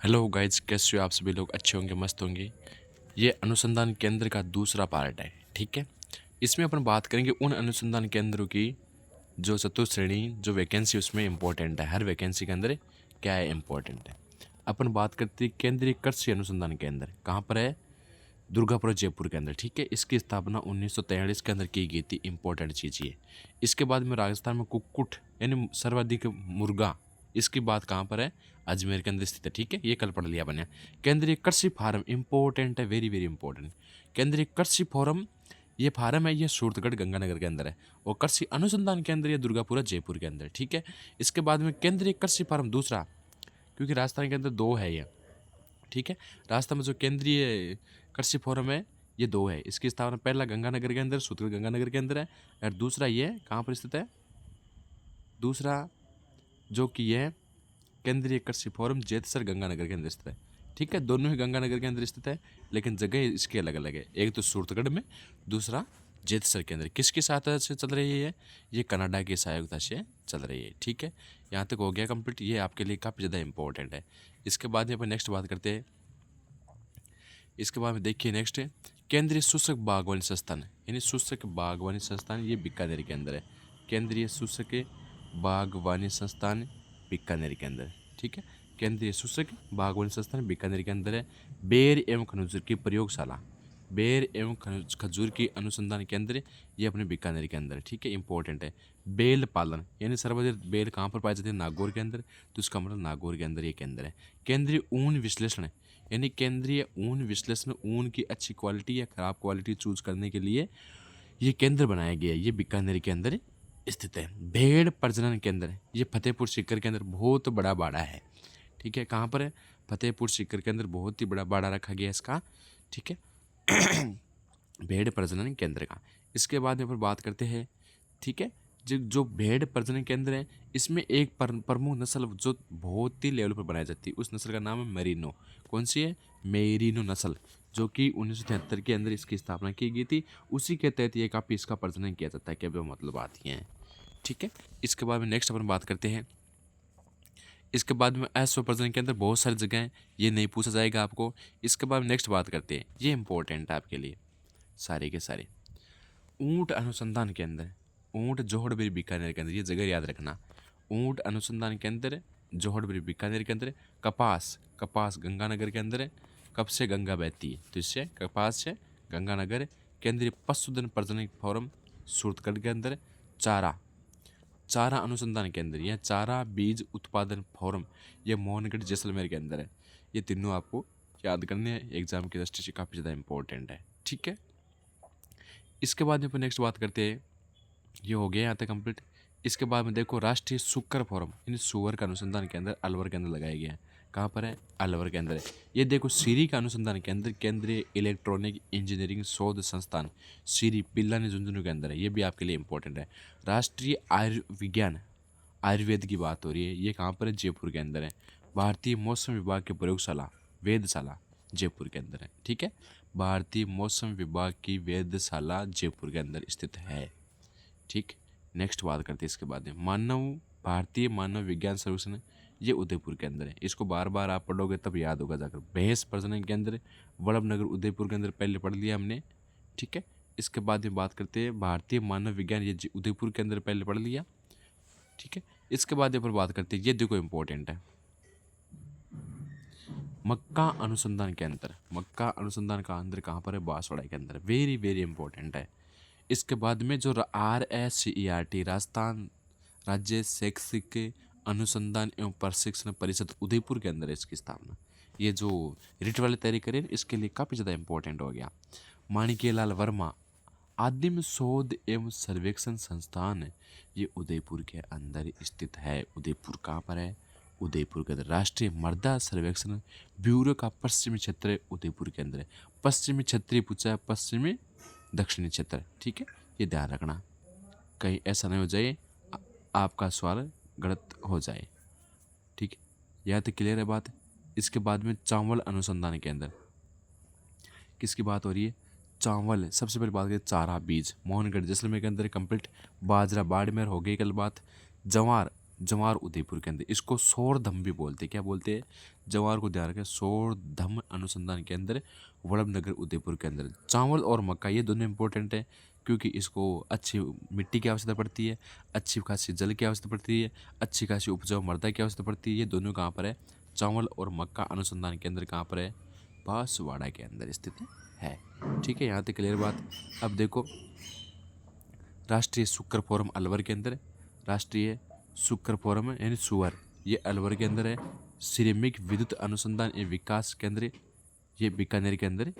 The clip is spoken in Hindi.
हेलो गाइज, कैसे हो आप सभी लोग? अच्छे होंगे, मस्त होंगे। ये अनुसंधान केंद्र का दूसरा पार्ट है, ठीक है। इसमें अपन बात करेंगे उन अनुसंधान केंद्रों की जो चतुश्रेणी जो वैकेंसी उसमें इंपॉर्टेंट है। हर वैकेंसी के अंदर क्या है इंपॉर्टेंट है। अपन बात करते हैं केंद्रीय कृषि अनुसंधान केंद्र कहाँ पर है? दुर्गापुर जयपुर के अंदर, ठीक है। इसकी स्थापना 1943 के अंदर की गई थी। इंपॉर्टेंट चीज़ ये। इसके बाद में राजस्थान में कुक्कुट यानी सर्वाधिक मुर्गा, इसकी बात कहाँ पर है? अजमेर के अंदर स्थित है, ठीक है। ये कल पढ़ लिया बने। केंद्रीय कृषि फार्म इंपॉर्टेंट है, वेरी वेरी इंपॉर्टेंट। केंद्रीय कृषि फोरम, ये फार्म है, ये सूरतगढ़ गंगानगर के अंदर है। और कृषि अनुसंधान केंद्र ये दुर्गापुरा जयपुर के अंदर, ठीक है। इसके बाद में केंद्रीय कृषि फार्म दूसरा, क्योंकि राजस्थान के अंदर दो है ये, ठीक है। राजस्थान में जो केंद्रीय कृषि फोरम है ये दो है। इसकी स्थापना पहला गंगानगर के अंदर, सूरतगढ़ गंगानगर के अंदर है। और दूसरा ये कहाँ पर स्थित है? दूसरा जो कि ये केंद्रीय कृषि फोरम जेतसर गंगानगर के अंदर स्थित है, ठीक है। दोनों ही गंगानगर के अंदर स्थित है, लेकिन जगह इसकी अलग अलग है। एक तो सूरतगढ़ में, दूसरा जेतसर के अंदर। किसकी सहायता से चल रही है? ये कनाडा की सहायता से चल रही है, ठीक है। यहाँ तक हो गया कंप्लीट। ये आपके लिए काफ़ी ज़्यादा इंपॉर्टेंट है। इसके बाद में अपन नेक्स्ट बात करते हैं। इसके बाद में देखिए नेक्स्ट है केंद्रीय शुष्क बागवानी संस्थान, यानी शुष्क बागवानी संस्थान, ये बीकानेर के अंदर है। केंद्रीय शुष्क बागवानी संस्थान बीकानेर के अंदर, ठीक है। केंद्रीय शुष्क बागवानी संस्थान बीकानेर के अंदर है। बेर एवं खजूर की प्रयोगशाला, बेर एवं खजूर की अनुसंधान केंद्र, ये अपने बीकानेर के अंदर है, ठीक है। इंपॉर्टेंट है। बेल पालन यानी सर्वाधिक बेल कहाँ पर पाई जाती है? नागौर के अंदर। तो इसका मतलब नागौर के अंदर ये केंद्र है। केंद्रीय ऊन विश्लेषण, यानी केंद्रीय ऊन विश्लेषण, ऊन की अच्छी क्वालिटी या खराब क्वालिटी चूज करने के लिए ये केंद्र बनाया गया है। ये बीकानेर के अंदर स्थित है। भेड़ प्रजनन केंद्र, ये फतेहपुर सीकर के अंदर बहुत बड़ा बाड़ा है, ठीक है। कहाँ पर है? फतेहपुर सीकर के अंदर बहुत ही बड़ा बाड़ा रखा गया है इसका, ठीक है। भेड़ प्रजनन केंद्र का। इसके बाद में फिर बात करते हैं, ठीक है। जो जो भेड़ प्रजनन केंद्र है, इसमें एक प्रमुख नस्ल जो बहुत ही लेवल पर बनाई जाती है, उस नस्ल का नाम है मेरिनो। कौन सी है? मेरिनो नस्ल, जो कि 1973 के अंदर इसकी स्थापना की गई थी। उसी के तहत ये काफ़ी इसका प्रजनन किया जाता है। क्या मतलब आती हैं, ठीक है। इसके बाद में नेक्स्ट अपन बात करते हैं। इसके बाद में अश्व प्रजनन के अंदर बहुत सारी जगह हैं, ये नहीं पूछा जाएगा आपको। इसके बाद नेक्स्ट बात करते हैं, ये इंपॉर्टेंट है आपके लिए सारे के सारे। ऊंट अनुसंधान केंद्र, ऊंट जोहड़बेरी बीकानेर के अंदर, ये जगह याद रखना। ऊंट अनुसंधान केंद्र जोहड़बेरी बीकानेर के अंदर। कपास, कपास गंगानगर के अंदर है। कब से गंगा बहती है, तो इससे कपास से गंगानगर है। केंद्रीय पशुधन प्रजनन फोरम सूरतगढ़ के अंदर है। चारा, चारा अनुसंधान केंद्र या चारा बीज उत्पादन फोरम, ये मोहनगढ़ जैसलमेर के अंदर है। ये तीनों आपको याद करने हैं, एग्जाम की दृष्टि से काफ़ी ज़्यादा इंपॉर्टेंट है, ठीक है। इसके बाद में अपन नेक्स्ट बात करते हैं। ये हो गया यहाँ तक कंप्लीट। इसके बाद में देखो राष्ट्रीय सुकर फोरम, इन सुअर का अनुसंधान केंद्र अलवर के अंदर लगाया गया है। कहाँ पर है? अलवर के अंदर है। ये देखो सीरी का अनुसंधान केंद्र केंद्रीय इलेक्ट्रॉनिक इंजीनियरिंग शोध संस्थान सीरी पिल्लानी झुंझुनू के अंदर है। ये भी आपके लिए इंपॉर्टेंट है। राष्ट्रीय आयुर्विज्ञान, आयुर्वेद की बात हो रही है, ये कहाँ पर है? जयपुर के अंदर है। भारतीय मौसम विभाग की प्रयोगशाला वेधशाला जयपुर के अंदर है, ठीक है। भारतीय मौसम विभाग की वेधशाला जयपुर के अंदर स्थित है, ठीक। नेक्स्ट बात करते हैं इसके बाद में मानव, भारतीय मानव विज्ञान सर्वेक्षण, ये उदयपुर के अंदर है। इसको बार बार आप पढ़ोगे तब याद होगा जाकर। भैंस प्रजनन केंद्र वल्लभनगर उदयपुर के अंदर, पहले पढ़ लिया हमने, ठीक है। इसके बाद में बात करते हैं भारतीय मानव विज्ञान, ये उदयपुर के अंदर पहले पढ़ लिया, ठीक है। इसके बाद यहाँ पर बात करते हैं, ये देखो इंपॉर्टेंट है, मक्का अनुसंधान केंद्र। मक्का अनुसंधान का अंदर कहाँ पर है? बांसवाड़ा के अंदर। वेरी वेरी इंपॉर्टेंट है। इसके बाद में जो RSCERT राजस्थान राज्य शैक्षिक अनुसंधान एवं प्रशिक्षण परिषद उदयपुर के अंदर है इसकी स्थापना। ये जो रिट वाली तैयारी करें इसके लिए काफ़ी ज़्यादा इंपॉर्टेंट हो गया। माणिक्यलाल वर्मा आदिम शोध एवं सर्वेक्षण संस्थान, ये उदयपुर के अंदर स्थित है। उदयपुर कहाँ पर है? उदयपुर के अंदर। राष्ट्रीय मृदा सर्वेक्षण ब्यूरो का पश्चिमी क्षेत्र उदयपुर के अंदर है। पश्चिमी क्षेत्रीय पूछा है, पश्चिमी दक्षिणी क्षेत्र, ठीक है। ये ध्यान रखना, कहीं ऐसा नहीं हो जाए आपका सवाल गलत हो जाए, ठीक है। यह तो क्लियर है बात। इसके बाद में चावल अनुसंधान केंद्र, किसकी बात हो रही है? चावल। सबसे पहले बात करें चारा बीज, मोहनगढ़ जैसलमेर के अंदर कंप्लीट। बाजरा बाड़मेर हो गई कल बात। जवार जवार उदयपुर के अंदर। इसको शोरधम भी बोलते हैं। क्या बोलते हैं? जवार को ध्यान रखें, शोरधम अनुसंधान केंद्र वल्लभनगर उदयपुर के अंदर। चावल और मक्का ये दोनों इंपॉर्टेंट है, क्योंकि इसको अच्छी मिट्टी की आवश्यकता पड़ती है, अच्छी खासी जल की आवश्यकता पड़ती है, अच्छी खासी उपजाऊ मृदा की आवश्यकता पड़ती है। ये दोनों कहाँ पर है? चावल और मक्का अनुसंधान केंद्र कहाँ पर है? बांसवाड़ा के अंदर स्थित है। ठीक है, यहाँ तक क्लियर बात। अब देखो, राष्ट्रीय शुक्र फोरम अलवर के अंदर है। राष्ट्रीय शुक्र फोरम यानी सुअर, ये अलवर के अंदर है। श्रमिक विद्युत अनुसंधान एवं विकास केंद्र, ये बीकानेर के अंदर